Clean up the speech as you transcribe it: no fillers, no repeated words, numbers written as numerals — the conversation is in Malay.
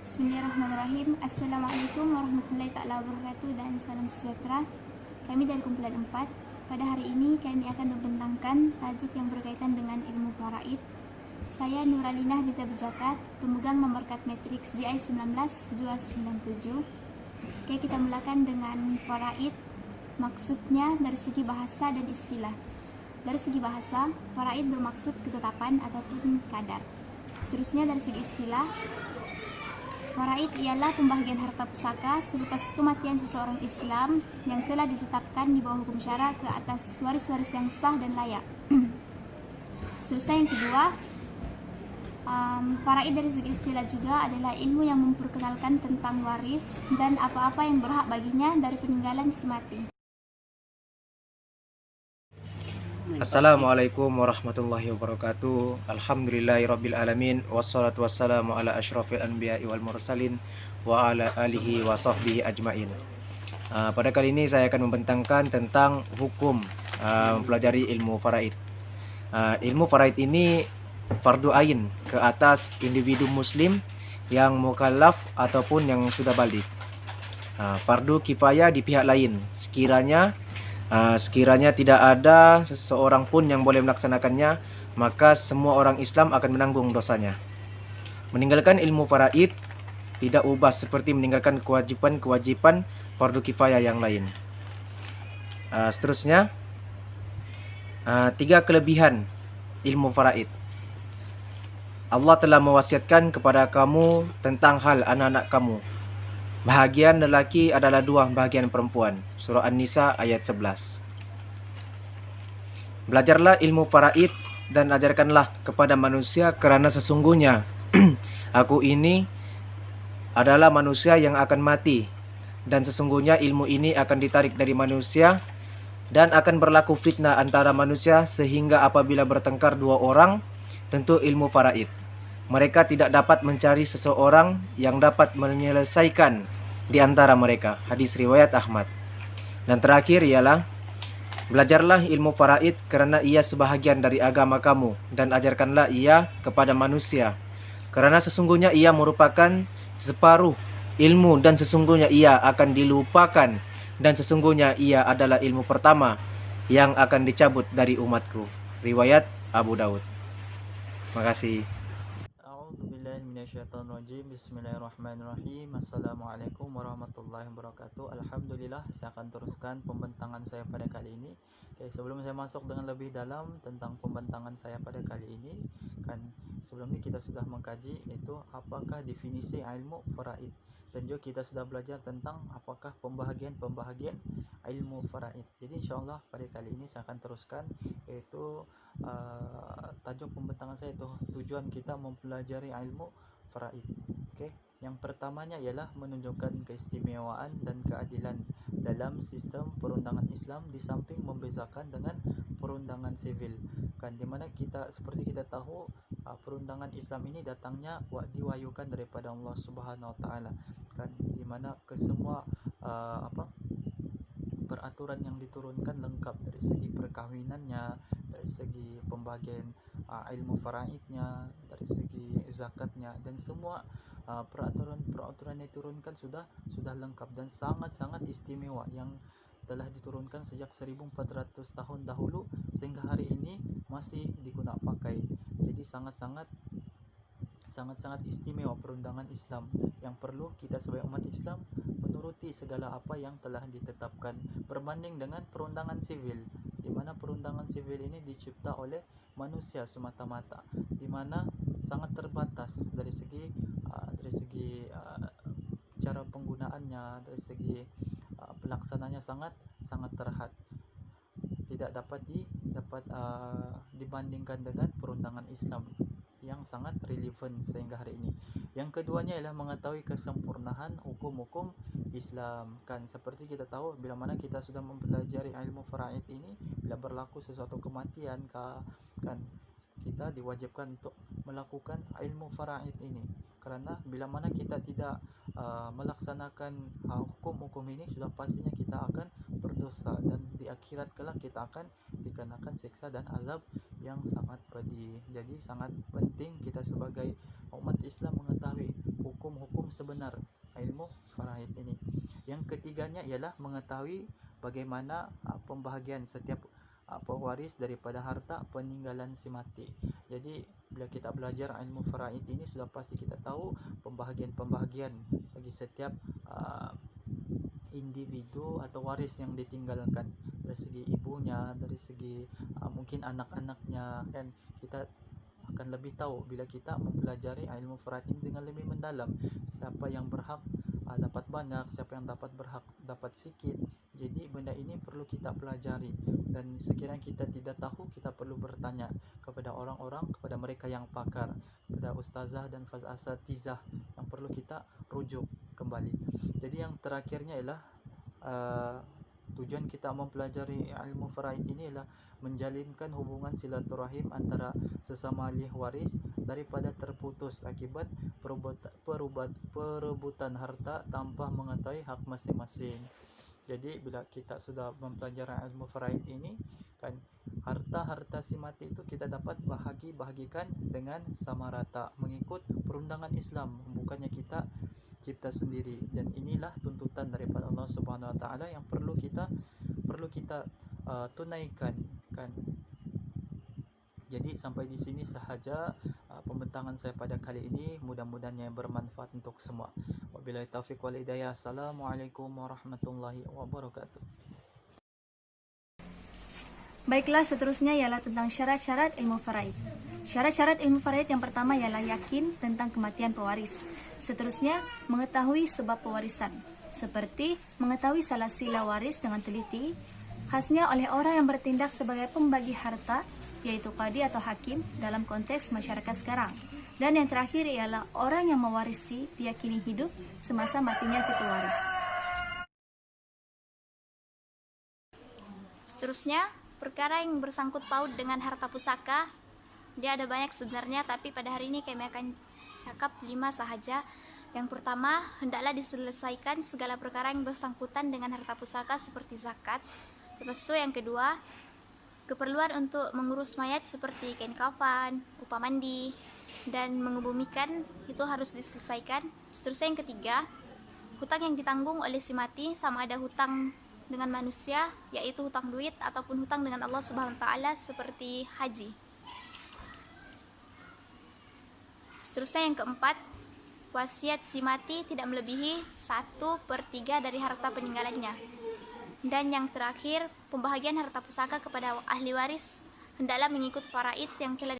Bismillahirrahmanirrahim. Assalamualaikum warahmatullahi taala wabarakatuh dan salam sejahtera. Kami dari kumpulan 4. Pada hari ini kami akan membentangkan tajuk yang berkaitan dengan ilmu faraid. Saya Nuralinah binti Berjakat, pemegang nomor kad matriks DI 19297. Oke, kita mulakan dengan faraid. Maksudnya dari segi bahasa dan istilah. Dari segi bahasa, faraid bermaksud ketetapan ataupun kadar. Seterusnya dari segi istilah, faraid ialah pembagian harta pusaka selepas kematian seseorang Islam yang telah ditetapkan di bawah hukum syara ke atas waris-waris yang sah dan layak. Seterusnya yang kedua, faraid dari segi istilah juga adalah ilmu yang memperkenalkan tentang waris dan apa-apa yang berhak baginya dari peninggalan si mati. Assalamualaikum warahmatullahi wabarakatuh. Alhamdulillahirabbil alamin wassalatu wassalamu ala asyrafil anbiya'i wal mursalin wa ala alihi wa sahbihi ajmain. Pada kali ini saya akan membentangkan tentang hukum mempelajari ilmu faraid. Ilmu faraid ini fardu ain ke atas individu muslim yang mukallaf ataupun yang sudah balik. Fardu kifayah di pihak lain sekiranya tidak ada seseorang pun yang boleh melaksanakannya, maka semua orang Islam akan menanggung dosanya. Meninggalkan ilmu faraid tidak ubah seperti meninggalkan kewajiban-kewajiban fardu kifayah yang lain. Seterusnya, 3 kelebihan ilmu faraid. Allah telah mewasiatkan kepada kamu tentang hal anak-anak kamu. Bahagian lelaki adalah 2 bahagian perempuan. Surah An-Nisa ayat 11. Belajarlah ilmu faraid dan ajarkanlah kepada manusia, kerana sesungguhnya aku ini adalah manusia yang akan mati, dan sesungguhnya ilmu ini akan ditarik dari manusia, dan akan berlaku fitnah antara manusia, sehingga apabila bertengkar 2 orang tentu ilmu faraid, mereka tidak dapat mencari seseorang yang dapat menyelesaikan di antara mereka. Hadis riwayat Ahmad. Dan terakhir ialah belajarlah ilmu faraid kerana ia sebahagian dari agama kamu, dan ajarkanlah ia kepada manusia, kerana sesungguhnya ia merupakan separuh ilmu, dan sesungguhnya ia akan dilupakan, dan sesungguhnya ia adalah ilmu pertama yang akan dicabut dari umatku. Riwayat Abu Daud. Terima kasih. Bismillahirrahmanirrahim. Assalamualaikum warahmatullahi wabarakatuh. Alhamdulillah, saya akan teruskan pembentangan saya pada kali ini. Sebelum saya masuk dengan lebih dalam tentang pembentangan saya pada kali ini, kan sebelum ini kita sudah mengkaji itu apakah definisi ilmu faraid, dan juga kita sudah belajar tentang apakah pembahagian ilmu faraid. Jadi insyaallah pada kali ini saya akan teruskan, yaitu tajuk pembentangan saya itu tujuan kita mempelajari ilmu faraid. Yang pertamanya ialah menunjukkan keistimewaan dan keadilan dalam sistem perundangan Islam, di samping membezakan dengan perundangan sivil, kan dimana kita seperti kita tahu perundangan Islam ini datangnya diwahyukan daripada Allah Subhanahu Wa Taala, kan dimana kesemua peraturan yang diturunkan lengkap dari segi perkahwinannya, dari segi pembagian ilmu faraidnya, dari segi zakatnya, dan semua peraturan yang diturunkan sudah lengkap dan sangat-sangat istimewa, yang telah diturunkan sejak 1400 tahun dahulu sehingga hari ini masih digunakan pakai. Jadi sangat-sangat istimewa perundangan Islam, yang perlu kita sebagai umat Islam menuruti segala apa yang telah ditetapkan, berbanding dengan perundangan sivil, di mana perundangan sivil ini dicipta oleh manusia semata-mata, di mana sangat terbatas dari segi cara penggunaannya, dari segi pelaksananya sangat terhad, tidak dapat dibandingkan dengan perundangan Islam yang sangat relevan sehingga hari ini. Yang keduanya ialah mengetahui kesempurnaan hukum-hukum Islam, kan seperti kita tahu bila mana kita sudah mempelajari ilmu faraid ini, bila berlaku sesuatu kematian kan kita diwajibkan untuk melakukan ilmu faraid ini, kerana bila mana kita tidak melaksanakan hukum-hukum ini, sudah pastinya kita akan berdosa, dan di akhirat kelak kita akan dikenakan siksa dan azab yang sangat pedih. Jadi sangat penting kita sebagai umat Islam mengetahui hukum-hukum sebenar ilmu faraid ini. Yang ketiganya ialah mengetahui bagaimana pembahagian setiap pewaris daripada harta peninggalan si mati. Jadi bila kita belajar ilmu faraid ini, sudah pasti kita tahu pembahagian bagi setiap individu atau waris yang ditinggalkan, dari segi ibunya, dari segi mungkin anak-anaknya, kan kita akan lebih tahu bila kita mempelajari ilmu faraid ini dengan lebih mendalam, siapa yang berhak dapat banyak, siapa yang berhak dapat sikit. Jadi benda ini perlu kita pelajari, dan sekiranya kita tidak tahu, kita perlu bertanya kepada orang-orang, kepada mereka yang pakar, kepada ustazah dan asatizah yang perlu kita rujuk kembali. Jadi yang terakhirnya ialah tujuan kita mempelajari ilmu faraid ini ialah menjalinkan hubungan silaturahim antara sesama ahli waris daripada terputus akibat perebutan harta tanpa mengetahui hak masing-masing. Jadi bila kita sudah mempelajari ilmu faraid ini, kan harta-harta si mati itu kita dapat bahagikan dengan sama rata mengikut perundangan Islam, bukannya kita cipta sendiri. Dan inilah tuntutan daripada Allah Subhanahu wa taala yang perlu kita tunaikan, kan. Jadi sampai di sini sahaja pembentangan saya pada kali ini, mudah-mudahan yang bermanfaat untuk semua. Wabillahi taufiq wal hidayah. Assalamualaikum warahmatullahi wabarakatuh. Baiklah, seterusnya ialah tentang syarat-syarat ilmu faraid. Syarat-syarat ilmu faraid yang pertama ialah yakin tentang kematian pewaris. Seterusnya, mengetahui sebab pewarisan, seperti mengetahui salah sila waris dengan teliti, khasnya oleh orang yang bertindak sebagai pembagi harta, yaitu qadi atau hakim dalam konteks masyarakat sekarang. Dan yang terakhir ialah orang yang mewarisi diyakini hidup semasa matinya si pewaris. Seterusnya, perkara yang bersangkut paut dengan harta pusaka, dia ada banyak sebenarnya, tapi pada hari ini kami akan cakap 5 sahaja. Yang pertama, hendaklah diselesaikan segala perkara yang bersangkutan dengan harta pusaka seperti zakat. Lepas itu yang kedua, keperluan untuk mengurus mayat seperti kain kafan, upah mandi, dan mengebumikan itu harus diselesaikan. Seterusnya yang ketiga, hutang yang ditanggung oleh si mati, sama ada hutang dengan manusia, yaitu hutang duit, ataupun hutang dengan Allah Subhanahu wa taala seperti haji. Seterusnya yang keempat, wasiat si mati tidak melebihi 1/3 dari harta peninggalannya. Dan yang terakhir, pembahagian harta pusaka kepada ahli waris hendaklah mengikut faraid yang telah